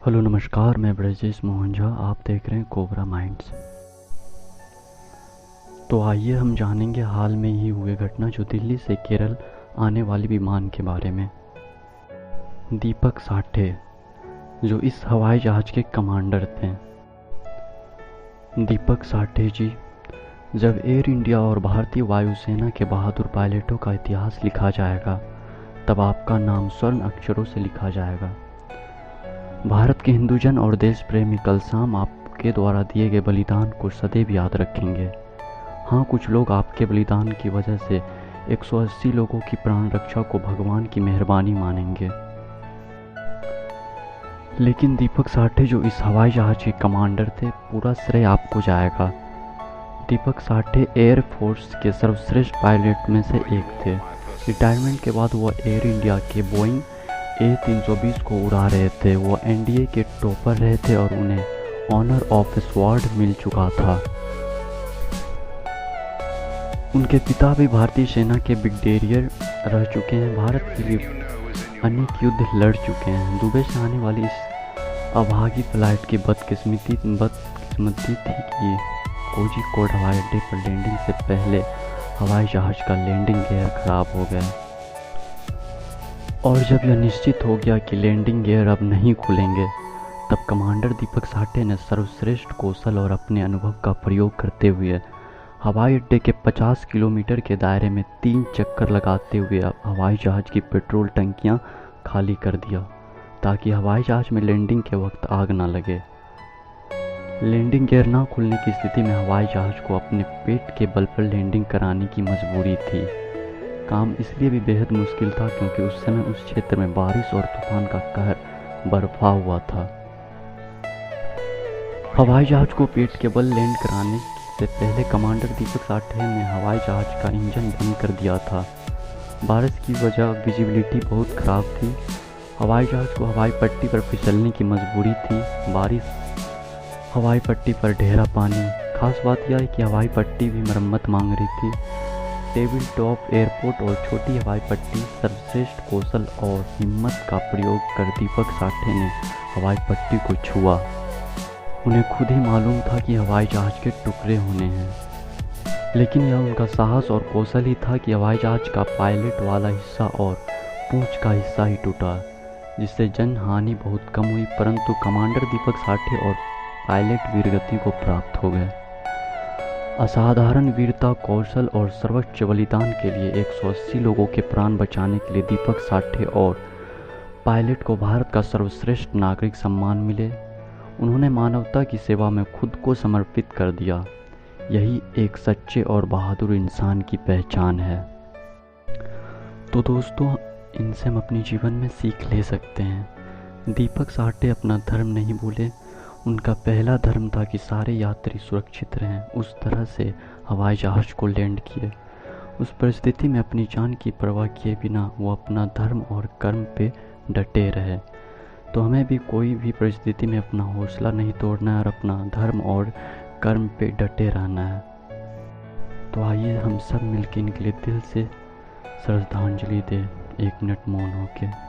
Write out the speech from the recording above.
Hello नमस्कार, मैं ब्रजेश मोहन झा। आप देख रहे हैं कोबरा माइंड्स। तो आइए हम जानेंगे हाल में ही हुए घटना जो दिल्ली से केरल आने वाली विमान के बारे में। दीपक साठे जो इस हवाई जहाज के कमांडर थे। दीपक साठे जी, जब एयर इंडिया और भारतीय वायुसेना के बहादुर पायलटों का इतिहास लिखा जाएगा तब आपका नाम स्वर्ण अक्षरों से लिखा जाएगा। भारत के हिंदूजन और देश प्रेमी कल शाम आपके द्वारा दिए गए बलिदान को सदैव याद रखेंगे। हाँ, कुछ लोग आपके बलिदान की वजह से 180 लोगों की प्राण रक्षा को भगवान की मेहरबानी मानेंगे। लेकिन दीपक साठे जो इस हवाई जहाज के कमांडर थे, पूरा श्रेय आपको जाएगा। दीपक साठे एयर फोर्स के सर्वश्रेष्ठ पायलट में से एक थे। रिटायरमेंट के बाद वह एयर इंडिया के बोइंग A320 को उड़ा रहे थे। वो एनडीए के टॉपर रहे थे और उन्हें ऑनर ऑफ स्वॉर्ड मिल चुका था। उनके पिता भी भारतीय सेना के ब्रिगेडियर रह चुके हैं। भारत के लिए अनेक युद्ध लड़ चुके हैं। दुबई से आने वाली इस अभागी फ्लाइट की बदकिस्मती थी कि कोझिकोड हवाई अड्डे पर लैंडिंग से पहले हवाई जहाज का लैंडिंग गियर खराब हो गया और जब यह निश्चित हो गया कि लैंडिंग गियर अब नहीं खुलेंगे, तब कमांडर दीपक साठे ने सर्वश्रेष्ठ कौशल और अपने अनुभव का प्रयोग करते हुए हवाई अड्डे के 50 किलोमीटर के दायरे में 3 चक्कर लगाते हुए हवाई जहाज की पेट्रोल टंकियां खाली कर दिया ताकि हवाई जहाज में लैंडिंग के वक्त आग न लगे। लैंडिंग गियर न खुलने की स्थिति में हवाई जहाज को अपने पेट के बल पर लैंडिंग कराने की मजबूरी थी। काम इसलिए भी बेहद मुश्किल था क्योंकि उस समय उस क्षेत्र में बारिश और तूफान का कहर बरपा हुआ था। हवाई जहाज को पेट के बल लैंड कराने से पहले कमांडर दीपक साठे ने हवाई जहाज का इंजन बंद कर दिया था। बारिश की वजह विजिबिलिटी बहुत खराब थी। हवाई जहाज को हवाई पट्टी पर फिसलने की मजबूरी थी। बारिश, हवाई पट्टी पर ढेरा पानी। खास बात यह है कि हवाई पट्टी भी मरम्मत मांग रही थी। टेबल टॉप एयरपोर्ट और छोटी हवाई पट्टी। सर्वश्रेष्ठ कौशल और हिम्मत का प्रयोग कर दीपक साठे ने हवाई पट्टी को छुआ। उन्हें खुद ही मालूम था कि हवाई जहाज के टुकड़े होने हैं, लेकिन यह उनका साहस और कौशल ही था कि हवाई जहाज का पायलट वाला हिस्सा और पूंछ का हिस्सा ही टूटा, जिससे जन हानि बहुत कम हुई। परंतु कमांडर दीपक साठे और पायलट वीरगति को प्राप्त हो गए। असाधारण वीरता, कौशल और सर्वोच्च बलिदान के लिए 180 लोगों के प्राण बचाने के लिए दीपक साठे और पायलट को भारत का सर्वश्रेष्ठ नागरिक सम्मान मिले। उन्होंने मानवता की सेवा में खुद को समर्पित कर दिया। यही एक सच्चे और बहादुर इंसान की पहचान है। तो दोस्तों, इनसे हम अपने जीवन में सीख ले सकते हैं। दीपक साठे अपना धर्म नहीं भूले। उनका पहला धर्म था कि सारे यात्री सुरक्षित रहें। उस तरह से हवाई जहाज को लैंड किए। उस परिस्थिति में अपनी जान की परवाह किए बिना वो अपना धर्म और कर्म पे डटे रहे। तो हमें भी कोई भी परिस्थिति में अपना हौसला नहीं तोड़ना है और अपना धर्म और कर्म पे डटे रहना है। तो आइए हम सब मिलकर इनके लिए दिल से श्रद्धांजलि दें। 1 मिनट मौन होके।